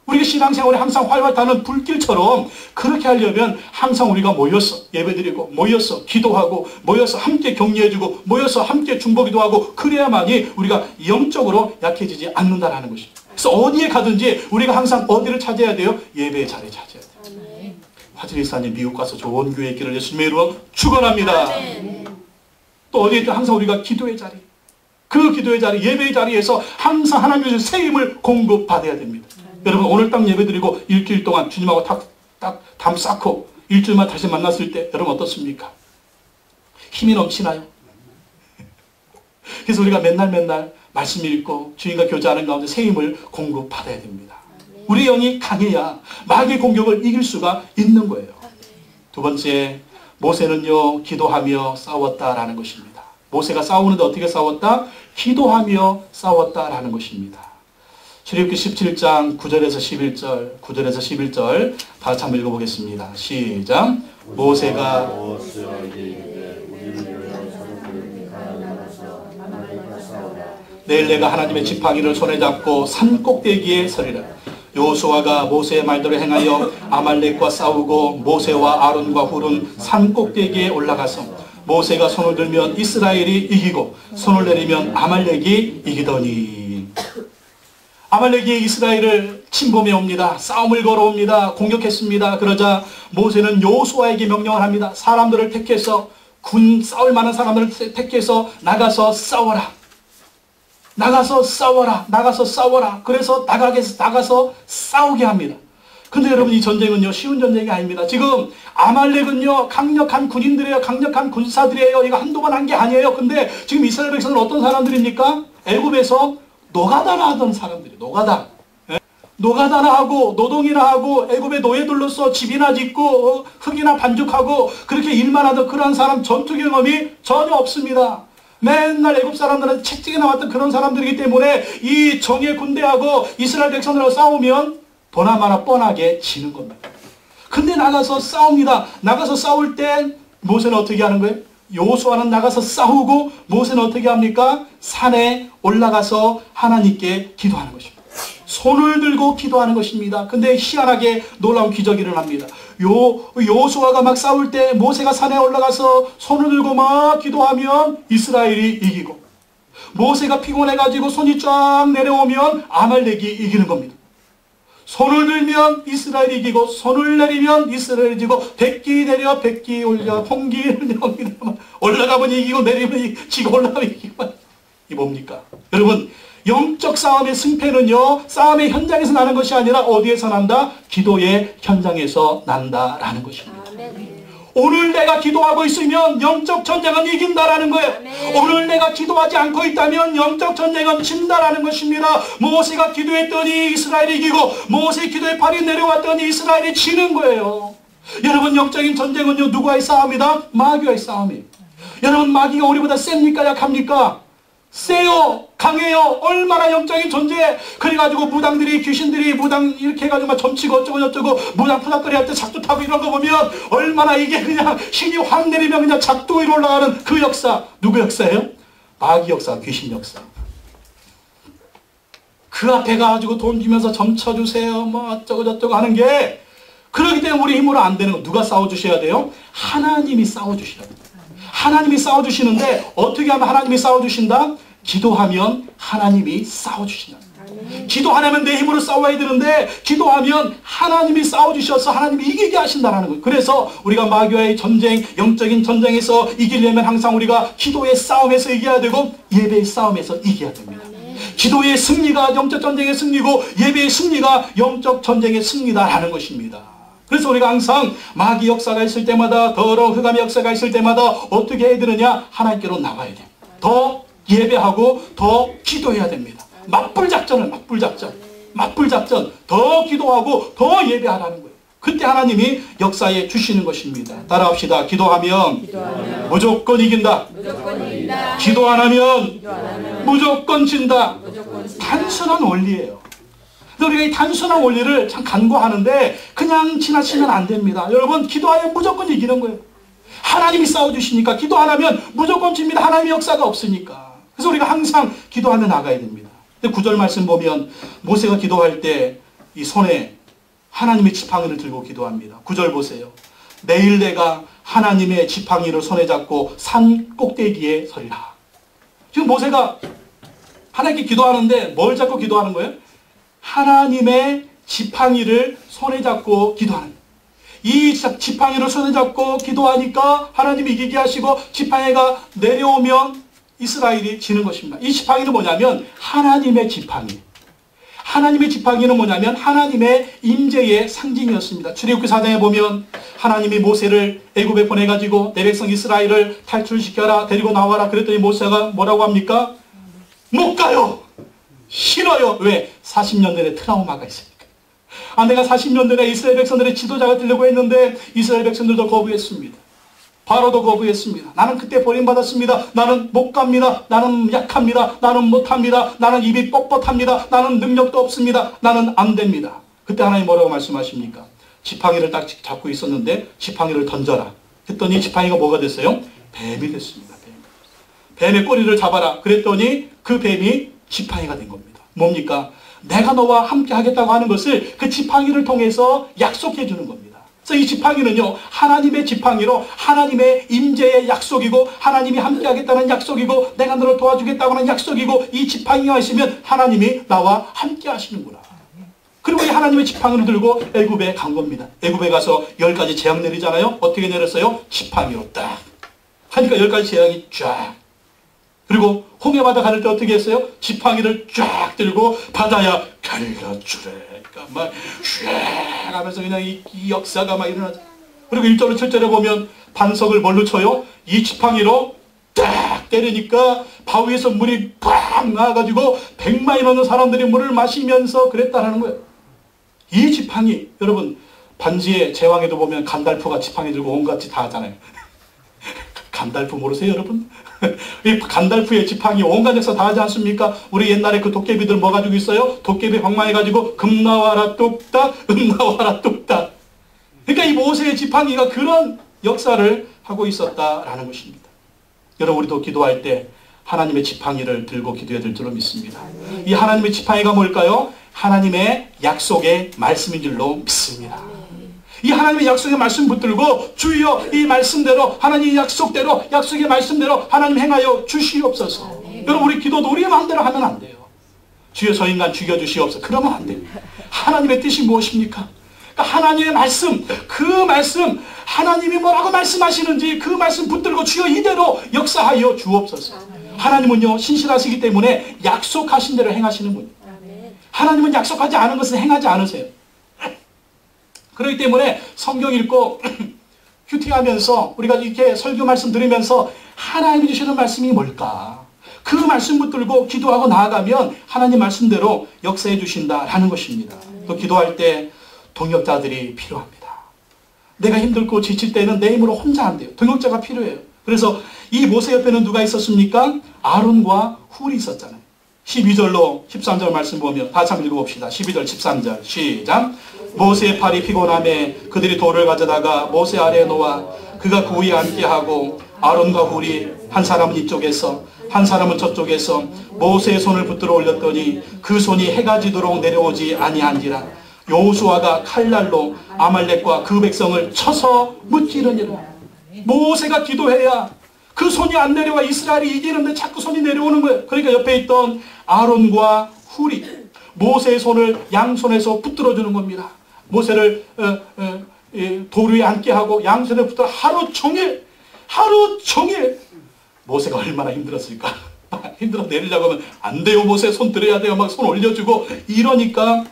우리가 신앙생활에 항상 활활 타는 불길처럼 그렇게 하려면 항상 우리가 모여서 예배드리고 모여서 기도하고 모여서 함께 격려해주고 모여서 함께 중보기도하고 그래야만이 우리가 영적으로 약해지지 않는다는 것입니다. 그래서 어디에 가든지 우리가 항상 어디를 찾아야 돼요? 예배의 자리를 찾아야 돼요. 화질이사님 미국 가서 좋은 교회 있기를 예수님의 이름으로 축원합니다. 또 어디에 있든 항상 우리가 기도의 자리, 그 기도의 자리, 예배의 자리에서 항상 하나님의 새 힘을 공급받아야 됩니다. 여러분 오늘 딱 예배드리고 일주일 동안 주님하고 딱 담 쌓고 일주일만 다시 만났을 때 여러분 어떻습니까? 힘이 넘치나요? 그래서 우리가 맨날 말씀 읽고 주님과 교제하는 가운데 새 힘을 공급받아야 됩니다. 우리 영이 강해야 마귀의 공격을 이길 수가 있는 거예요. 두 번째, 모세는요 기도하며 싸웠다라는 것입니다. 모세가 싸우는데 어떻게 싸웠다? 기도하며 싸웠다라는 것입니다. 출애굽기 17장 9절에서 11절 다 같이 한번 읽어보겠습니다. 시작. 모세가 내일 내가 하나님의 지팡이를 손에 잡고 산 꼭대기에 서리라. 여호수아가 모세의 말대로 행하여 아말렉과 싸우고 모세와 아론과 훌은 산 꼭대기에 올라가서 모세가 손을 들면 이스라엘이 이기고 손을 내리면 아말렉이 이기더니 아말렉이 이스라엘을 침범해 옵니다. 싸움을 걸어옵니다. 공격했습니다. 그러자 모세는 여호수아에게 명령을 합니다. 사람들을 택해서 싸울 만한 사람들을 택해서 나가서 싸워라. 나가서 싸워라. 나가서 싸워라. 그래서 나가서 싸우게 합니다. 근데 여러분, 이 전쟁은요, 쉬운 전쟁이 아닙니다. 지금 아말렉은요, 강력한 군인들이에요. 강력한 군사들이에요. 이거 한두 번 한 게 아니에요. 근데 지금 이스라엘 백성은 어떤 사람들입니까? 애굽에서 노가다나 하던 사람들이에요. 노가다. 노가다나 하고 노동이나 하고 애굽의 노예들로서 집이나 짓고 흙이나 반죽하고 그렇게 일만 하던 그런 사람, 전투 경험이 전혀 없습니다. 맨날 애굽 사람들은 채찍에 나왔던 그런 사람들이기 때문에 이 정예 군대하고 이스라엘 백성들하고 싸우면 보나마나 뻔하게 지는 겁니다. 근데 나가서 싸웁니다. 나가서 싸울 때 모세는 어떻게 하는 거예요? 여호수아는 나가서 싸우고 모세는 어떻게 합니까? 산에 올라가서 하나님께 기도하는 것입니다. 손을 들고 기도하는 것입니다. 근데 희한하게 놀라운 기적이 일어납니다. 여호수아가 막 싸울 때 모세가 산에 올라가서 손을 들고 막 기도하면 이스라엘이 이기고, 모세가 피곤해가지고 손이 쫙 내려오면 아말렉이 이기는 겁니다. 손을 들면 이스라엘이 이기고 손을 내리면 이스라엘이 지고 백기 내려 백기 올려 홍기를 올라가면 이기고 내리면 지고 올라가면 이기고. 이 뭡니까? 여러분, 영적 싸움의 승패는요, 싸움의 현장에서 나는 것이 아니라 어디에서 난다? 기도의 현장에서 난다라는 것입니다. 오늘 내가 기도하고 있으면 영적 전쟁은 이긴다라는 거예요. 오늘 내가 기도하지 않고 있다면 영적 전쟁은 진다라는 것입니다. 모세가 기도했더니 이스라엘이 이기고 모세의 기도의 팔이 내려왔더니 이스라엘이 지는 거예요. 여러분, 영적인 전쟁은요, 누구와의 싸움이다? 마귀와의 싸움이에요. 여러분, 마귀가 우리보다 셉니까? 약합니까? 세요, 강해요. 얼마나 영적인 존재. 그래가지고 무당들이, 귀신들이 무당 이렇게 해가지고 막 점치고 어쩌고 저쩌고 무당 푸닥거리 할 때 작두 타고 이런 거 보면 얼마나 이게 그냥 신이 확 내리면 그냥 작두 위로 올라가는 그 역사. 누구 역사예요? 마귀 역사, 귀신 역사. 그 앞에 가가지고 돈 주면서 점쳐주세요, 뭐 어쩌고 저쩌고 하는 게, 그렇기 때문에 우리 힘으로 안 되는 거. 누가 싸워주셔야 돼요? 하나님이 싸워주셔야 돼요. 하나님이 싸워주시는데 어떻게 하면 하나님이 싸워주신다? 기도하면 하나님이 싸워주신다. 기도하려면 내 힘으로 싸워야 되는데 기도하면 하나님이 싸워주셔서 하나님이 이기게 하신다는 거예요. 그래서 우리가 마귀와의 전쟁, 영적인 전쟁에서 이기려면 항상 우리가 기도의 싸움에서 이겨야 되고 예배의 싸움에서 이겨야 됩니다. 기도의 승리가 영적 전쟁의 승리고 예배의 승리가 영적 전쟁의 승리다라는 것입니다. 그래서 우리가 항상 마귀 역사가 있을 때마다, 더러운 흑암의 역사가 있을 때마다 어떻게 해야 되느냐? 하나님께로 나와야 돼요. 더 예배하고 더 기도해야 됩니다. 맞불작전, 더 기도하고 더 예배하라는 거예요. 그때 하나님이 역사에 주시는 것입니다. 따라합시다. 기도하면 무조건 이긴다. 기도 안 하면 무조건 진다. 단순한 원리예요. 우리가 이 단순한 원리를 참 간과하는데 그냥 지나치면 안 됩니다. 여러분, 기도하면 무조건 이기는 거예요. 하나님이 싸워주시니까. 기도 안 하면 무조건 집니다. 하나님의 역사가 없으니까. 그래서 우리가 항상 기도하며 나가야 됩니다. 근데 9절 말씀 보면 모세가 기도할 때 이 손에 하나님의 지팡이를 들고 기도합니다. 9절 보세요. 내일 내가 하나님의 지팡이를 손에 잡고 산 꼭대기에 서리라. 지금 모세가 하나님께 기도하는데 뭘 잡고 기도하는 거예요? 하나님의 지팡이를 손에 잡고 기도하는 거예요. 이 지팡이를 손에 잡고 기도하니까 하나님이 이기게 하시고 지팡이가 내려오면 이스라엘이 지는 것입니다. 이 지팡이는 뭐냐면 하나님의 지팡이. 하나님의 지팡이는 뭐냐면 하나님의 임재의 상징이었습니다. 출애굽기 4장에 보면 하나님이 모세를 애굽에 보내가지고 내 백성 이스라엘을 탈출시켜라, 데리고 나와라. 그랬더니 모세가 뭐라고 합니까? 못 가요. 싫어요. 왜? 40년 전에 트라우마가 있으니까. 내가 40년 전에 이스라엘 백성들의 지도자가 되려고 했는데 이스라엘 백성들도 거부했습니다. 바로도 거부했습니다. 나는 그때 버림받았습니다. 나는 못 갑니다. 나는 약합니다. 나는 못합니다. 나는 입이 뻣뻣합니다. 나는 능력도 없습니다. 나는 안 됩니다. 그때 하나님 뭐라고 말씀하십니까? 지팡이를 딱 잡고 있었는데 지팡이를 던져라. 했더니 지팡이가 뭐가 됐어요? 뱀이 됐습니다. 뱀의 꼬리를 잡아라. 그랬더니 그 뱀이 지팡이가 된 겁니다. 뭡니까? 내가 너와 함께 하겠다고 하는 것을 그 지팡이를 통해서 약속해 주는 겁니다. 그래서 이 지팡이는요, 하나님의 지팡이로 하나님의 임재의 약속이고 하나님이 함께 하겠다는 약속이고 내가 너를 도와주겠다고 하는 약속이고 이 지팡이가 있으면 하나님이 나와 함께 하시는구나. 그리고 이 하나님의 지팡이를 들고 애굽에 간 겁니다. 애굽에 가서 10가지 재앙 내리잖아요. 어떻게 내렸어요? 지팡이로 딱 하니까 10가지 재앙이 쫙. 그리고 홍해바다 가를 때 어떻게 했어요? 지팡이를 쫙 들고 바다야 갈라주래. 그러니까 막 쫙 하면서 그냥 이 역사가 막 일어나죠. 그리고 1절로 7절에 보면 반석을 뭘로 쳐요? 이 지팡이로 딱 때리니까 바위에서 물이 팍 나와가지고 100만이 넘는 사람들이 물을 마시면서 그랬다라는 거예요. 이 지팡이, 여러분 반지의 제왕에도 보면 간달프가 지팡이 들고 온갖 짓 다 하잖아요. 간달프 모르세요 여러분? 이 간달프의 지팡이 온갖 역사 다 하지 않습니까? 우리 옛날에 그 도깨비들 뭐 가지고 있어요? 도깨비 방망해가지고 금 나와라 뚝딱 은 나와라 뚝딱. 그러니까 이 모세의 지팡이가 그런 역사를 하고 있었다라는 것입니다. 여러분 우리도 기도할 때 하나님의 지팡이를 들고 기도해야 될 줄로 믿습니다. 이 하나님의 지팡이가 뭘까요? 하나님의 약속의 말씀인 줄로 믿습니다. 이 하나님의 약속의 말씀 붙들고 주여 이 말씀대로 하나님의 약속대로 약속의 말씀대로 하나님 행하여 주시옵소서. 여러분 우리 기도도 우리의 마음대로 하면 안 돼요. 주여 저 인간 죽여주시옵소서. 그러면 안 돼요. 하나님의 뜻이 무엇입니까? 그러니까 하나님의 말씀, 그 말씀 하나님이 뭐라고 말씀하시는지 그 말씀 붙들고 주여 이대로 역사하여 주옵소서. 하나님은요 신실하시기 때문에 약속하신 대로 행하시는 분이에요. 하나님은 약속하지 않은 것을 행하지 않으세요. 그렇기 때문에 성경 읽고 큐티하면서 우리가 이렇게 설교 말씀 들으면서 하나님이 주시는 말씀이 뭘까? 그 말씀 붙들고 기도하고 나아가면 하나님 말씀대로 역사해 주신다라는 것입니다. 또 기도할 때 동역자들이 필요합니다. 내가 힘들고 지칠 때는 내 힘으로 혼자 안 돼요. 동역자가 필요해요. 그래서 이 모세 옆에는 누가 있었습니까? 아론과 훌이 있었잖아요. 12절로 13절 말씀 보면 다 같이 읽어봅시다. 12절 13절 시작. 모세의 팔이 피곤함에 그들이 돌을 가져다가 모세 아래에 놓아 그가 그 위에 앉게하고 아론과 훌이 한 사람은 이쪽에서 한 사람은 저쪽에서 모세의 손을 붙들어 올렸더니 그 손이 해가 지도록 내려오지 아니한지라. 여호수아가 칼날로 아말렉과 그 백성을 쳐서 무찌르니라. 모세가 기도해야 그 손이 안 내려와 이스라엘이 이기는데 자꾸 손이 내려오는 거예요. 그러니까 옆에 있던 아론과 훌이 모세의 손을 양손에서 붙들어 주는 겁니다. 모세를 돌 위에 앉게 하고 양손에 붙들어 하루 종일 모세가 얼마나 힘들었을까. 힘들어 내리려고 하면 안 돼요 모세 손 들어야 돼요 막 손 올려주고 이러니까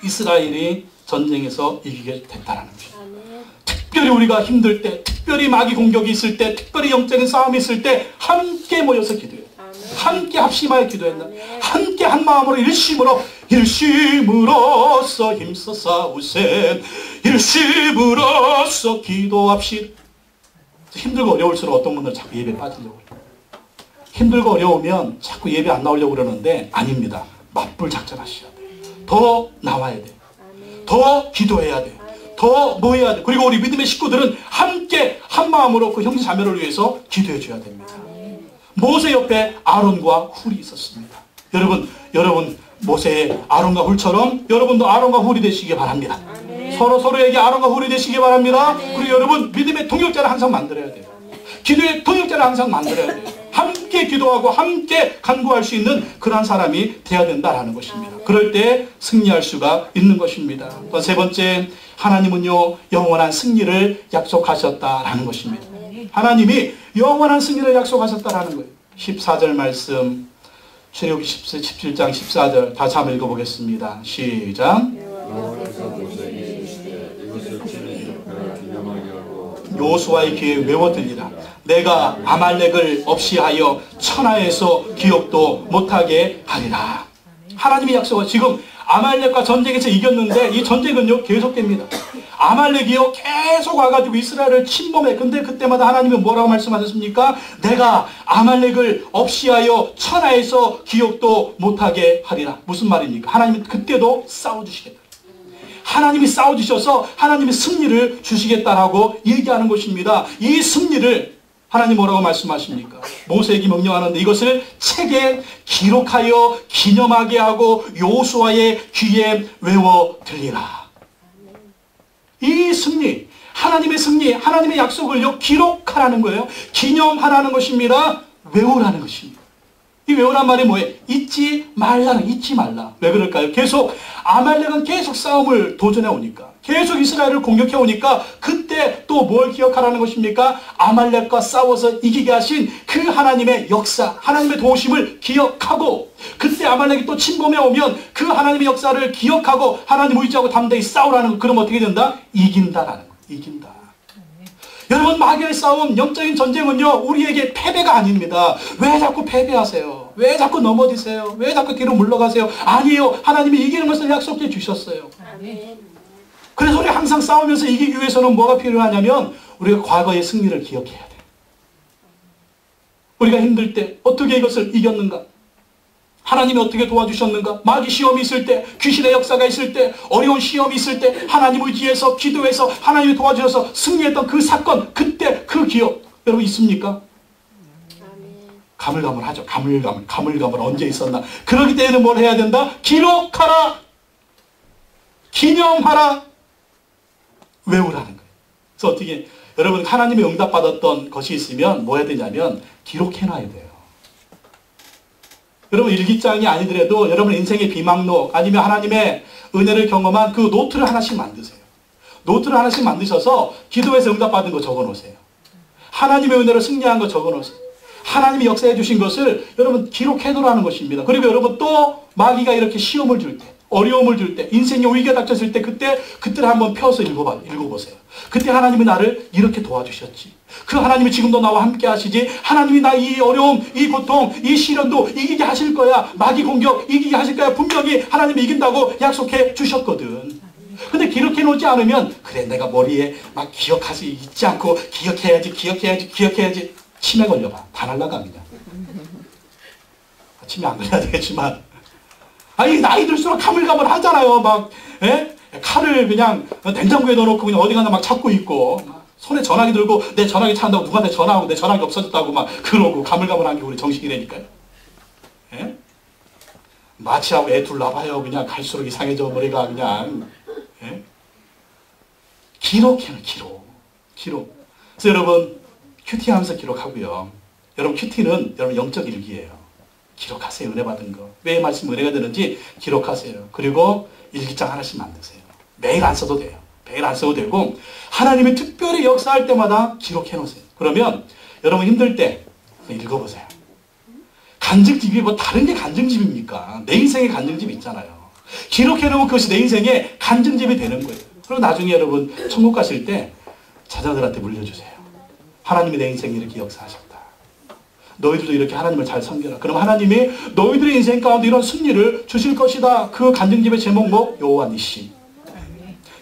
이스라엘이 전쟁에서 이기게 됐다는 거죠. 특별히 우리가 힘들 때, 특별히 마귀 공격이 있을 때, 특별히 영적인 싸움이 있을 때 함께 모여서 기도해요. 함께 합심하여 기도했나? 함께 한 마음으로 일심으로써 힘써 싸우셈 일심으로써 기도합시다. 힘들고 어려울수록 어떤 분들은 자꾸 예배 빠지려고 그래요. 힘들고 어려우면 자꾸 예배 안 나오려고 그러는데 아닙니다. 맞불 작전하셔야 돼요. 더 나와야 돼요. 더 기도해야 돼요. 더 모여야 돼요. 그리고 우리 믿음의 식구들은 함께 한 마음으로 그 형제 자매를 위해서 기도해 줘야 됩니다. 모세 옆에 아론과 훌이 있었습니다. 여러분 모세의 아론과 훌처럼 여러분도 아론과 훌이 되시기 바랍니다. 서로에게 아론과 훌이 되시기 바랍니다. 그리고 여러분 믿음의 동역자를 항상 만들어야 돼요. 기도의 동역자를 항상 만들어야 돼요. 함께 기도하고 함께 간구할 수 있는 그러한 사람이 돼야 된다라는 것입니다. 그럴 때 승리할 수가 있는 것입니다. 또 세 번째, 하나님은요 영원한 승리를 약속하셨다라는 것입니다. 하나님이 영원한 승리를 약속하셨다라는 거예요. 14절 말씀, 출애굽기 17장 14절 다시 한번 읽어보겠습니다. 시작. 여호수아의 귀에 외워들리라. 내가 아말렉을 없이하여 천하에서 기억도 못하게 하리라. 하나님의 약속은 지금 아말렉과 전쟁에서 이겼는데 이 전쟁은요 계속됩니다. 아말렉이요 계속 와가지고 이스라엘을 침범해. 근데 그때마다 하나님은 뭐라고 말씀하셨습니까? 내가 아말렉을 없이하여 천하에서 기억도 못하게 하리라. 무슨 말입니까? 하나님은 그때도 싸워주시겠다. 하나님이 싸워주셔서 하나님이 승리를 주시겠다라고 얘기하는 것입니다. 이 승리를 하나님 뭐라고 말씀하십니까? 모세에게 명령하는데 이것을 책에 기록하여 기념하게 하고 여호수아의 귀에 외워 들리라. 이 승리, 하나님의 승리, 하나님의 약속을요 기록하라는 거예요. 기념하라는 것입니다. 외우라는 것입니다. 이 외우란 말이 뭐예요? 잊지 말라는, 잊지 말라. 왜 그럴까요? 계속 아말렉은 계속 싸움을 도전해 오니까, 계속 이스라엘을 공격해 오니까, 그때 또 뭘 기억하라는 것입니까? 아말렉과 싸워서 이기게 하신 그 하나님의 역사, 하나님의 도우심을 기억하고, 그때 아말렉이 또 침범해 오면 그 하나님의 역사를 기억하고 하나님 의지하고 담대히 싸우라는 거. 그럼 어떻게 된다? 이긴다라는 거. 이긴다. 여러분, 마귀의 싸움, 영적인 전쟁은요, 우리에게 패배가 아닙니다. 왜 자꾸 패배하세요? 왜 자꾸 넘어지세요? 왜 자꾸 뒤로 물러가세요? 아니에요. 하나님이 이기는 것을 약속해 주셨어요. 그래서 우리 항상 싸우면서 이기기 위해서는 뭐가 필요하냐면, 우리가 과거의 승리를 기억해야 돼. 우리가 힘들 때 어떻게 이것을 이겼는가? 하나님이 어떻게 도와주셨는가? 마귀 시험이 있을 때, 귀신의 역사가 있을 때, 어려운 시험이 있을 때 하나님 의지해서 기도해서 하나님이 도와주셔서 승리했던 그 사건, 그때 그 기억 여러분 있습니까? 가물가물하죠. 가물가물 언제 있었나? 그러기 때문에 뭘 해야 된다? 기록하라, 기념하라, 외우라는 거예요. 그래서 어떻게 여러분 하나님의 응답받았던 것이 있으면 뭐 해야 되냐면 기록해놔야 돼요. 여러분 일기장이 아니더라도 여러분 인생의 비망록 아니면 하나님의 은혜를 경험한 그 노트를 하나씩 만드세요. 노트를 하나씩 만드셔서 기도해서 응답받은 거 적어놓으세요. 하나님의 은혜로 승리한 거 적어놓으세요. 하나님이 역사해 주신 것을 여러분 기록해놓으라는 것입니다. 그리고 여러분 또 마귀가 이렇게 시험을 줄 때, 어려움을 줄 때, 인생에 위기가 닥쳤을 때 그때를 한번 펴서 읽어보세요. 그때 하나님이 나를 이렇게 도와주셨지. 그 하나님이 지금도 나와 함께 하시지. 하나님이 나 이 어려움, 이 고통, 이 시련도 이기게 하실 거야. 마귀 공격 이기게 하실 거야. 분명히 하나님이 이긴다고 약속해 주셨거든. 근데 기록해 놓지 않으면 그래 내가 머리에 막 기억하지 잊지 않고 기억해야지 치매 걸려봐. 다 날라가 그냥. 치매 안 걸려야 되겠지만 아니 나이 들수록 가물가물 하잖아요. 막 칼을 그냥 냉장고에 넣어놓고 그냥 어디 가나 막 찾고 있고 손에 전화기 들고 내 전화기 찾는다고 누구한테 전화하고 내 전화기 없어졌다고 막 그러고 가물가물한 게 우리 정식이라니까요. 마취하고 애 둘 낳아봐요. 그냥 갈수록 이상해져 머리가 그냥. 기록해요. 기록. 그래서 여러분 큐티 하면서 기록하고요. 여러분 큐티는 여러분 영적 일기예요. 기록하세요. 은혜 받은 거. 왜 말씀 은혜가 되는지 기록하세요. 그리고 일기장 하나씩 만드세요. 매일 안 써도 돼요. 매일 안 써도 되고 하나님이 특별히 역사할 때마다 기록해 놓으세요. 그러면 여러분 힘들 때 읽어보세요. 간증집이 뭐 다른 게 간증집입니까? 내 인생의 간증집이 있잖아요. 기록해 놓으면 그것이 내 인생의 간증집이 되는 거예요. 그리고 나중에 여러분 천국 가실 때 자녀들한테 물려주세요. 하나님이 내 인생에 이렇게 역사하셨다. 너희들도 이렇게 하나님을 잘 섬겨라. 그럼 하나님이 너희들의 인생 가운데 이런 승리를 주실 것이다. 그 간증집의 제목 뭐? 여호와 니시.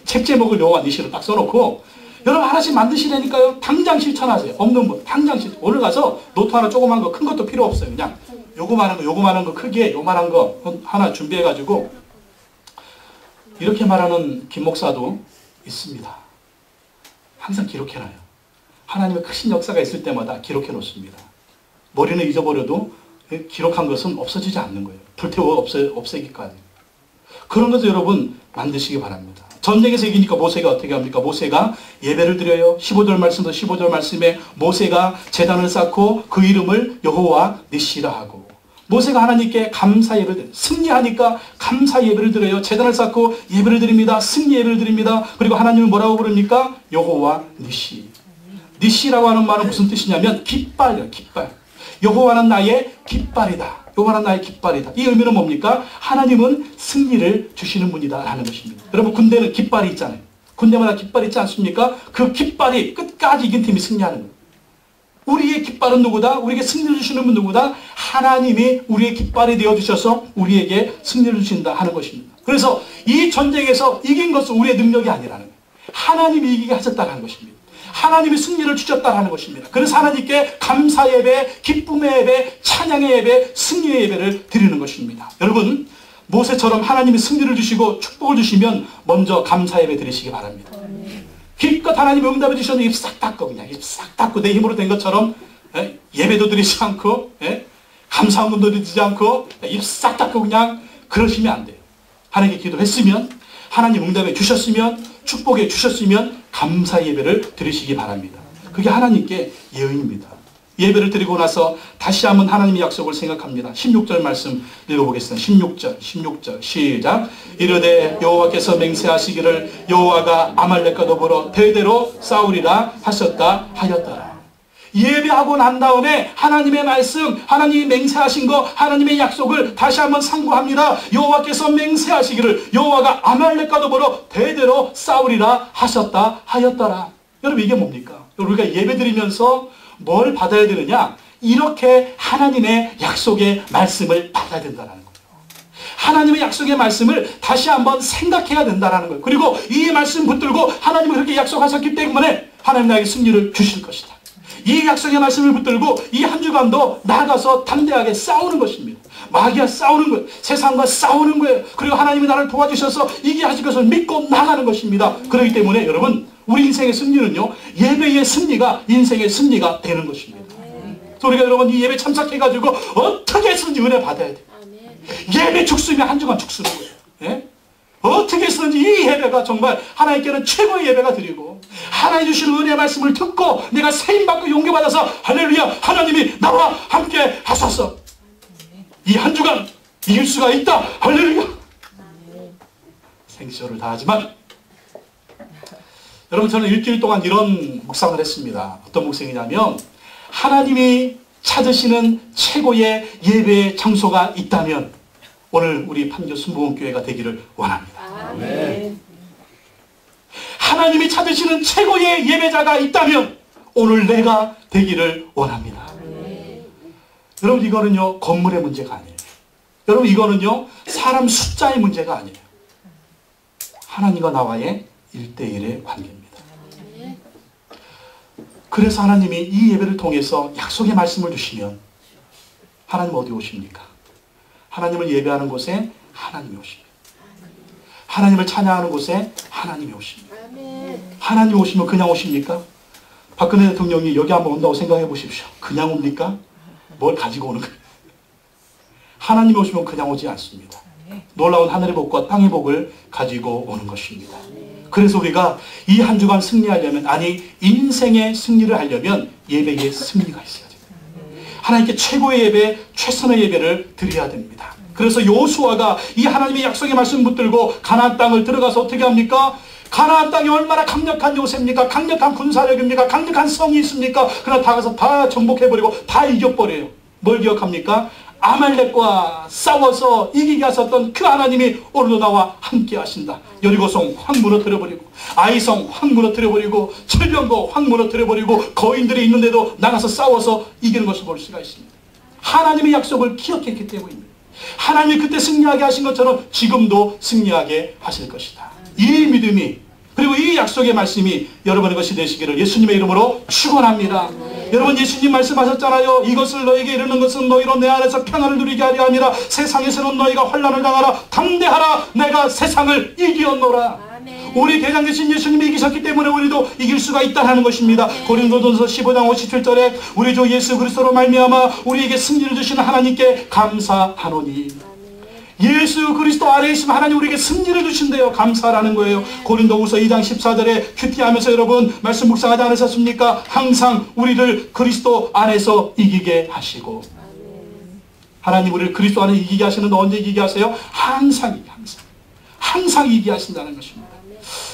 책 제목을 여호와 니시로 딱 써놓고 여러분 하나씩 만드시라니까요. 당장 실천하세요. 없는 분 당장 실천. 오늘 가서 노트 하나 조그만 거 큰 것도 필요 없어요. 그냥 요거만한 거 크기에 요만한 거 하나 준비해가지고 이렇게 말하는 김 목사도 있습니다. 항상 기록해놔요. 하나님의 크신 역사가 있을 때마다 기록해 놓습니다. 머리는 잊어버려도 기록한 것은 없어지지 않는 거예요. 불태워 없애기까지. 그런 것을 여러분 만드시기 바랍니다. 전쟁에서 이기니까 모세가 어떻게 합니까? 모세가 예배를 드려요. 15절 말씀도 15절 말씀에 모세가 제단을 쌓고 그 이름을 여호와 니시라 하고 모세가 하나님께 감사 예배를 드려요. 승리하니까 감사 예배를 드려요. 제단을 쌓고 예배를 드립니다. 승리 예배를 드립니다. 그리고 하나님을 뭐라고 부릅니까? 여호와 니시. 니시라고 하는 말은 무슨 뜻이냐면 깃발이에요. 깃발. 여호와는 나의 깃발이다. 여호와는 나의 깃발이다. 이 의미는 뭡니까? 하나님은 승리를 주시는 분이다 라는 것입니다. 여러분 군대는 깃발이 있잖아요. 군대마다 깃발이 있지 않습니까? 그 깃발이 끝까지 이긴 팀이 승리하는 거예요. 우리의 깃발은 누구다? 우리에게 승리를 주시는 분 누구다? 하나님이 우리의 깃발이 되어주셔서 우리에게 승리를 주신다 하는 것입니다. 그래서 이 전쟁에서 이긴 것은 우리의 능력이 아니라는 거예요. 하나님이 이기게 하셨다는 것입니다. 하나님이 승리를 주셨다는 것입니다. 그래서 하나님께 감사 예배, 기쁨의 예배, 찬양의 예배, 승리의 예배를 드리는 것입니다. 여러분 모세처럼 하나님이 승리를 주시고 축복을 주시면 먼저 감사 예배 드리시기 바랍니다. 기껏 하나님이 응답해 주셨는데 입 싹 닫고 그냥 입 싹 닫고 내 힘으로 된 것처럼 예배도 드리지 않고 감사함도 드리지 않고 입 싹 닫고 그냥 그러시면 안 돼요. 하나님께 기도했으면 하나님 응답해 주셨으면 축복해 주셨으면 감사 예배를 드리시기 바랍니다. 그게 하나님께 예의입니다. 예배를 드리고 나서 다시 한번 하나님의 약속을 생각합니다. 16절 말씀 읽어보겠습니다. 16절 시작. 이르되 여호와께서 맹세하시기를 여호와가 아말렉과 더불어 대대로 싸우리라 하셨다 하였더라. 예배하고 난 다음에 하나님의 말씀, 하나님이 맹세하신 거, 하나님의 약속을 다시 한번 상고합니다. 여호와께서 맹세하시기를 여호와가 아말렉과 더불어 대대로 싸우리라 하셨다 하였더라. 여러분 이게 뭡니까? 우리가 예배드리면서 뭘 받아야 되느냐? 이렇게 하나님의 약속의 말씀을 받아야 된다는 거예요. 하나님의 약속의 말씀을 다시 한번 생각해야 된다는 거예요. 그리고 이 말씀 붙들고 하나님은 그렇게 약속하셨기 때문에 하나님 나에게 승리를 주실 것이다. 이 약속의 말씀을 붙들고 이 한 주간도 나가서 담대하게 싸우는 것입니다. 마귀와 싸우는 거예요. 세상과 싸우는 거예요. 그리고 하나님이 나를 도와주셔서 이게 하실 것을 믿고 나가는 것입니다. 그렇기 때문에 여러분 우리 인생의 승리는요, 예배의 승리가 인생의 승리가 되는 것입니다. 우리가 여러분 이 예배 참석해가지고 어떻게 해서든지 은혜 받아야 돼요. 예배 죽수면 한 주간 죽수는 거예요. 예? 어떻게 해서든지 이 예배가 정말 하나님께는 최고의 예배가 드리고 하나님 주시는 은혜 말씀을 듣고 내가 세임받고 용기받아서 할렐루야 하나님이 나와 함께 하소서. 이 한 주간 이길 수가 있다. 할렐루야. 생시호를 다하지만 여러분 저는 일주일 동안 이런 묵상을 했습니다. 어떤 묵상이냐면 하나님이 찾으시는 최고의 예배 장소가 있다면 오늘 우리 판교 순복음교회가 되기를 원합니다. 아멘. 하나님이 찾으시는 최고의 예배자가 있다면 오늘 내가 되기를 원합니다. 아멘. 여러분 이거는요 건물의 문제가 아니에요. 여러분 이거는요 사람 숫자의 문제가 아니에요. 하나님과 나와의 1대1의 관계입니다. 그래서 하나님이 이 예배를 통해서 약속의 말씀을 주시면 하나님 어디 오십니까? 하나님을 예배하는 곳에 하나님이 오십니다. 하나님을 찬양하는 곳에 하나님이 오십니다. 하나님이 오시면 그냥 오십니까? 박근혜 대통령이 여기 한번 온다고 생각해 보십시오. 그냥 옵니까? 뭘 가지고 오는 거예요? 하나님이 오시면 그냥 오지 않습니다. 놀라운 하늘의 복과 땅의 복을 가지고 오는 것입니다. 그래서 우리가 이 한 주간 승리하려면, 아니 인생의 승리를 하려면 예배에 승리가 있어야 됩니다. 하나님께 최고의 예배, 최선의 예배를 드려야 됩니다. 그래서 여호수아가 이 하나님의 약속의 말씀 붙들고 가나안 땅을 들어가서 어떻게 합니까? 가나안 땅이 얼마나 강력한 요새입니까? 강력한 군사력입니까? 강력한 성이 있습니까? 그러나 다 가서 다 정복해버리고 다 이겨버려요. 뭘 기억합니까? 아말렉과 싸워서 이기게 하셨던 그 하나님이 오늘도 나와 함께 하신다. 여리고성 확 무너뜨려버리고 아이성 확 무너뜨려버리고 철병거 확 무너뜨려버리고 거인들이 있는데도 나가서 싸워서 이기는 것을 볼 수가 있습니다. 하나님의 약속을 기억했기 때문입니다. 하나님이 그때 승리하게 하신 것처럼 지금도 승리하게 하실 것이다. 이 믿음이, 그리고 이 약속의 말씀이 여러분의 것이 되시기를 예수님의 이름으로 축원합니다. 여러분 예수님 말씀하셨잖아요. 이것을 너에게 이르는 것은 너희로 내 안에서 평안을 누리게 하려 함이라. 세상에서는 너희가 환난을 당하라. 담대하라. 내가 세상을 이기었노라. 우리 대장 되신 예수님이 이기셨기 때문에 우리도 이길 수가 있다는 것입니다. 고린도전서 15장 57절에 우리 주 예수 그리스도로 말미암아 우리에게 승리를 주시는 하나님께 감사하노니. 예수 그리스도 안에 있으면 하나님 우리에게 승리를 주신대요. 감사라는 거예요. 고린도후서 2장 14절에 큐티하면서 여러분 말씀 묵상하지 않으셨습니까? 항상 우리를 그리스도 안에서 이기게 하시고. 하나님 우리를 그리스도 안에 이기게 하시는 너 언제 이기게 하세요? 항상 이기게 하신다는 것입니다.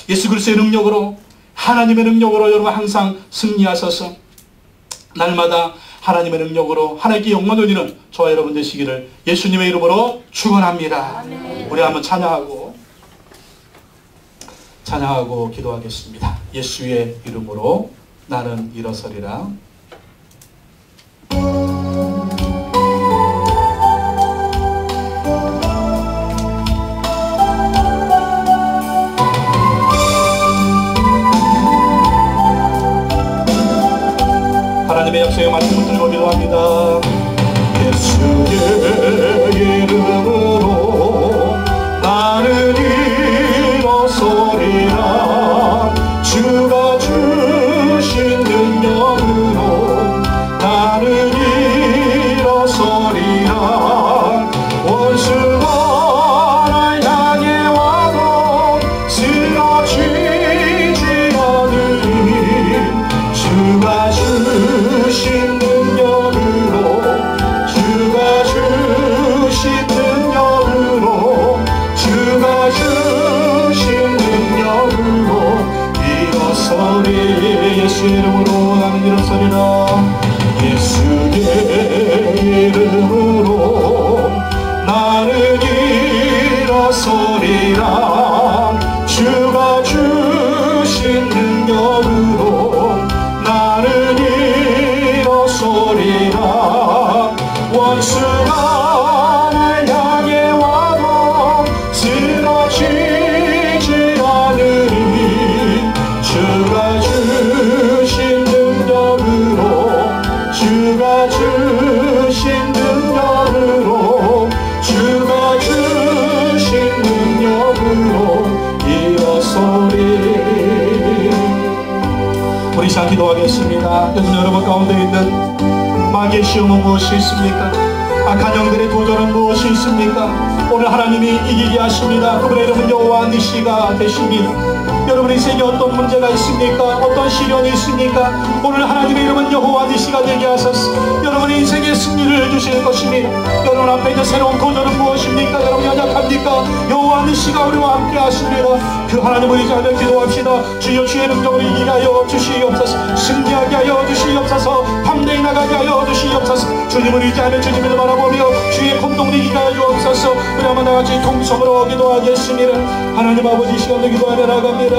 예수 그리스도의 능력으로, 하나님의 능력으로 여러분 항상 승리하셔서 날마다 하나님의 능력으로 하나님께 영광 돌리는 저와 여러분 되시기를 예수님의 이름으로 축원합니다. 우리 한번 찬양하고 기도하겠습니다. 예수의 이름으로 나는 일어서리라. 하나님의 약속의 말씀을 들고 기도합니다. 예수의 이름으로 나는 일어서리라. 주가 주신 능력으로 나는 일어서리라. 원수가 날 향해 와도 쓰러지지 않으리. 주가 주신 능력 이름으로 나는 일어서리라. 예수의 이름으로 나는 일어서리라. 주가 주신 능력으로 나는 일어서리라. 원수가 날 향해 와도 쓰러지지 않으리. 주가 주신 능력으로 주가 주신 능력으로 주가 주신 능력으로 일어서리. 우리 시간 기도하겠습니다. 요즘 여러분 가운데 있는 마귀의 시험은 무엇이 있습니까? 악한 영들의 도전은 무엇이 있습니까? 오늘 하나님이 이기게 하십니다. 그분의 이름은 여호와 니시가 되십니다. 여러분의 인생에 어떤 문제가 있습니까? 어떤 시련이 있습니까? 오늘 하나님의 이름은 여호와 니시가 되게 하소서. 여러분의 인생에 승리를 주실 것입니다. 여러분 앞에 있는 새로운 도전은 무엇입니까? 여러분이 연약합니까? 여호와 니시가 우리와 함께 하십니다. 그 하나님을 의지하며 기도합시다. 주여 주의 능력을 이기게 하여 주시옵소서. 승리하게 하여 주시옵소서. 담대히 나가게 하여 주시옵소서. 주님을 의지하며 주님을 바라보며 주의 공동을 이기게 하여 주옵소서. 우리 한번 다같이 통성으로 기도하겠습니다. 하나님 아버지 시간을 기도하며 나갑니다.